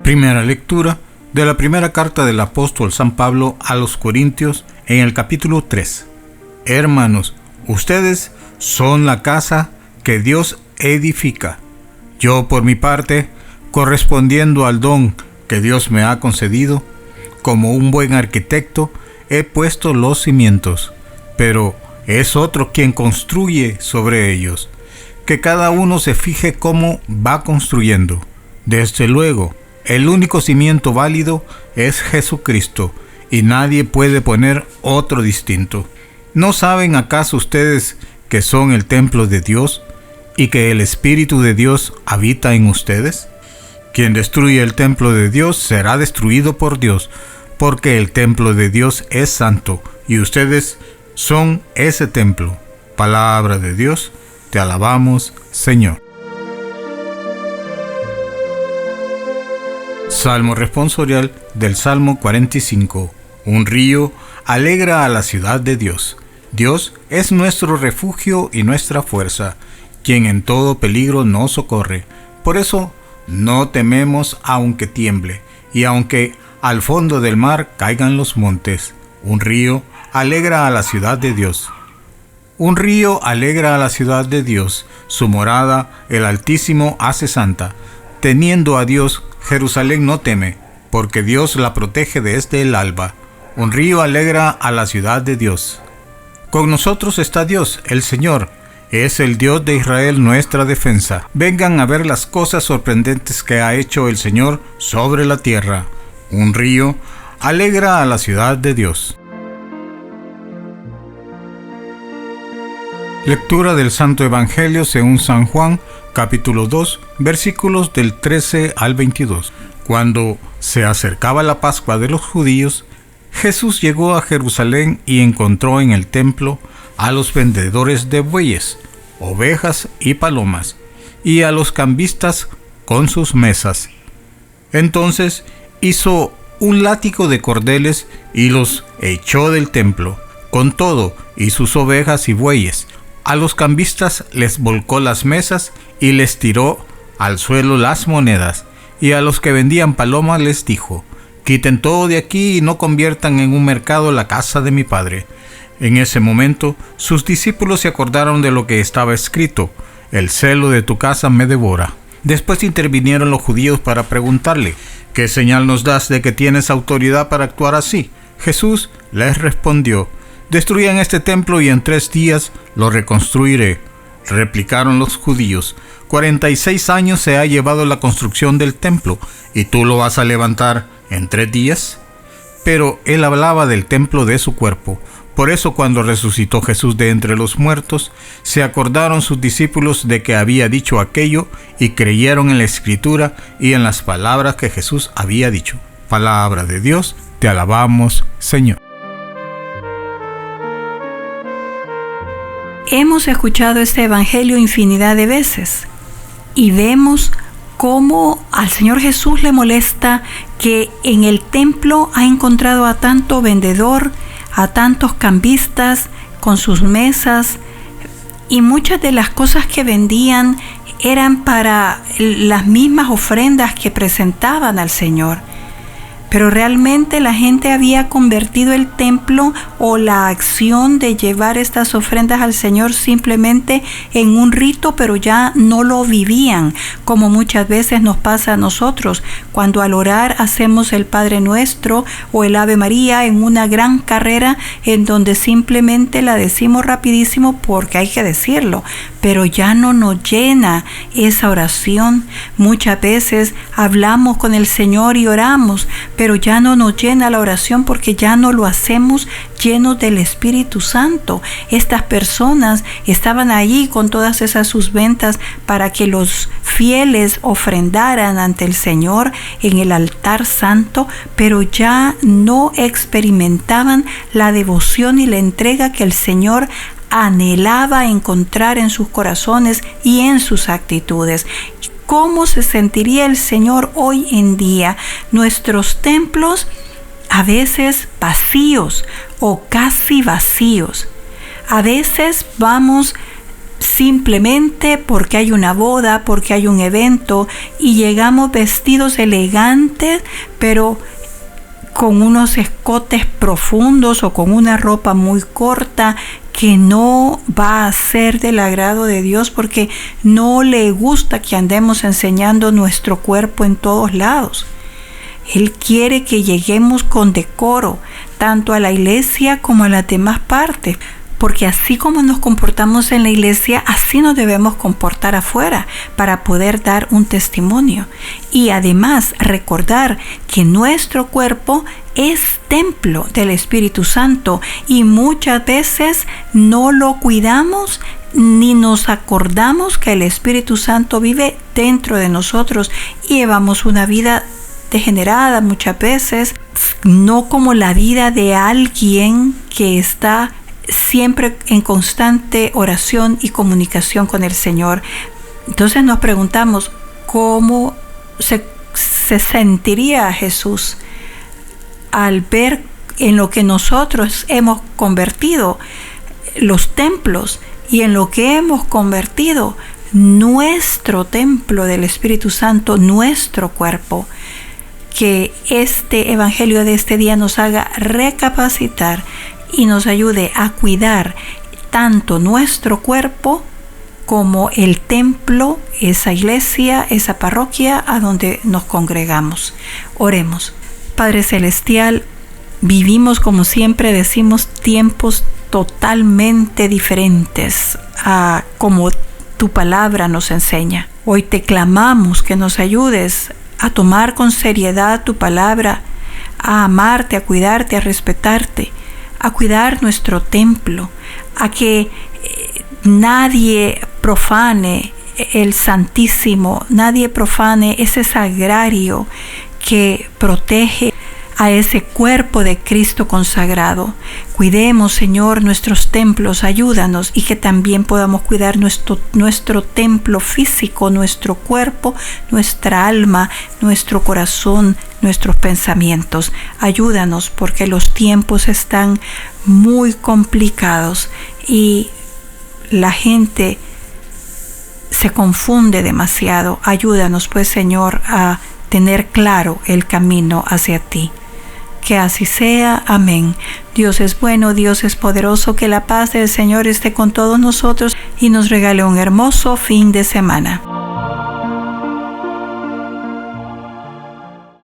Primera lectura de la primera carta del apóstol San Pablo a los Corintios en el capítulo 3. Hermanos, ustedes son la casa que Dios edifica. Yo, por mi parte, correspondiendo al don que Dios me ha concedido, como un buen arquitecto, he puesto los cimientos, pero es otro quien construye sobre ellos. Que cada uno se fije cómo va construyendo. Desde luego, el único cimiento válido es Jesucristo, y nadie puede poner otro distinto. ¿No saben acaso ustedes que son el templo de Dios y que el Espíritu de Dios habita en ustedes? Quien destruye el templo de Dios será destruido por Dios, porque el templo de Dios es santo, y ustedes son ese templo. Palabra de Dios, te alabamos, Señor. Salmo responsorial del Salmo 45. Un río alegra a la ciudad de Dios. Dios es nuestro refugio y nuestra fuerza, quien en todo peligro nos socorre. Por eso no tememos aunque tiemble, y aunque al fondo del mar caigan los montes. Un río alegra a la ciudad de Dios. Un río alegra a la ciudad de Dios. Su morada el Altísimo hace santa. Teniendo a Dios, Jerusalén no teme, porque Dios la protege desde el alba. Un río alegra a la ciudad de Dios. Con nosotros está Dios, el Señor. Es el Dios de Israel nuestra defensa. Vengan a ver las cosas sorprendentes que ha hecho el Señor sobre la tierra. Un río alegra a la ciudad de Dios. Lectura del Santo Evangelio según San Juan, capítulo 2, versículos del 13 al 22. Cuando se acercaba la Pascua de los judíos, Jesús llegó a Jerusalén y encontró en el templo a los vendedores de bueyes, ovejas y palomas, y a los cambistas con sus mesas. Entonces hizo un látigo de cordeles y los echó del templo, con todo y sus ovejas y bueyes. A los cambistas les volcó las mesas y les tiró al suelo las monedas, y a los que vendían palomas les dijo: quiten todo de aquí y no conviertan en un mercado la casa de mi Padre. En ese momento sus discípulos se acordaron de lo que estaba escrito: el celo de tu casa me devora. Después intervinieron los judíos para preguntarle: ¿qué señal nos das de que tienes autoridad para actuar así? Jesús les respondió: destruyan este templo y en 3 días lo reconstruiré. Replicaron los judíos: 46 años se ha llevado la construcción del templo, ¿y tú lo vas a levantar en 3 días? Pero él hablaba del templo de su cuerpo. Por eso cuando resucitó Jesús de entre los muertos, se acordaron sus discípulos de que había dicho aquello y creyeron en la Escritura y en las palabras que Jesús había dicho. Palabra de Dios, te alabamos, Señor. Hemos escuchado este evangelio infinidad de veces y vemos cómo al Señor Jesús le molesta que en el templo ha encontrado a tanto vendedor, a tantos cambistas con sus mesas, y muchas de las cosas que vendían eran para las mismas ofrendas que presentaban al Señor. Pero realmente la gente había convertido el templo o la acción de llevar estas ofrendas al Señor simplemente en un rito, pero ya no lo vivían, como muchas veces nos pasa a nosotros, cuando al orar hacemos el Padre Nuestro o el Ave María en una gran carrera en donde simplemente la decimos rapidísimo porque hay que decirlo, pero ya no nos llena esa oración. Muchas veces hablamos con el Señor y oramos, pero ya no nos llena la oración porque ya no lo hacemos llenos del Espíritu Santo. Estas personas estaban allí con todas esas sus ventas para que los fieles ofrendaran ante el Señor en el altar santo, pero ya no experimentaban la devoción y la entrega que el Señor anhelaba encontrar en sus corazones y en sus actitudes. ¿Cómo se sentiría el Señor hoy en día? Nuestros templos a veces vacíos o casi vacíos. A veces vamos simplemente porque hay una boda, porque hay un evento y llegamos vestidos elegantes, pero con unos escotes profundos o con una ropa muy corta que no va a ser del agrado de Dios, porque no le gusta que andemos enseñando nuestro cuerpo en todos lados. Él quiere que lleguemos con decoro, tanto a la iglesia como a las demás partes, porque así como nos comportamos en la iglesia, así nos debemos comportar afuera para poder dar un testimonio. Y además recordar que nuestro cuerpo es templo del Espíritu Santo y muchas veces no lo cuidamos ni nos acordamos que el Espíritu Santo vive dentro de nosotros y llevamos una vida degenerada muchas veces, no como la vida de alguien que está siempre en constante oración y comunicación con el Señor. Entonces nos preguntamos cómo se sentiría Jesús al ver en lo que nosotros hemos convertido los templos y en lo que hemos convertido nuestro templo del Espíritu Santo, nuestro cuerpo. Que este evangelio de este día nos haga recapacitar y nos ayude a cuidar tanto nuestro cuerpo como el templo, esa iglesia, esa parroquia a donde nos congregamos. Oremos. Padre Celestial, vivimos, como siempre decimos, tiempos totalmente diferentes a como tu palabra nos enseña. Hoy te clamamos que nos ayudes a tomar con seriedad tu palabra, a amarte, a cuidarte, a respetarte, a cuidar nuestro templo, a que nadie profane el Santísimo, nadie profane ese sagrario que protege a ese cuerpo de Cristo consagrado. Cuidemos, Señor, nuestros templos, ayúdanos, y que también podamos cuidar nuestro templo físico, nuestro cuerpo, nuestra alma, nuestro corazón, nuestros pensamientos. Ayúdanos, porque los tiempos están muy complicados y la gente se confunde demasiado. Ayúdanos, pues, Señor, a tener claro el camino hacia ti. Que así sea. Amén. Dios es bueno, Dios es poderoso. Que la paz del Señor esté con todos nosotros y nos regale un hermoso fin de semana.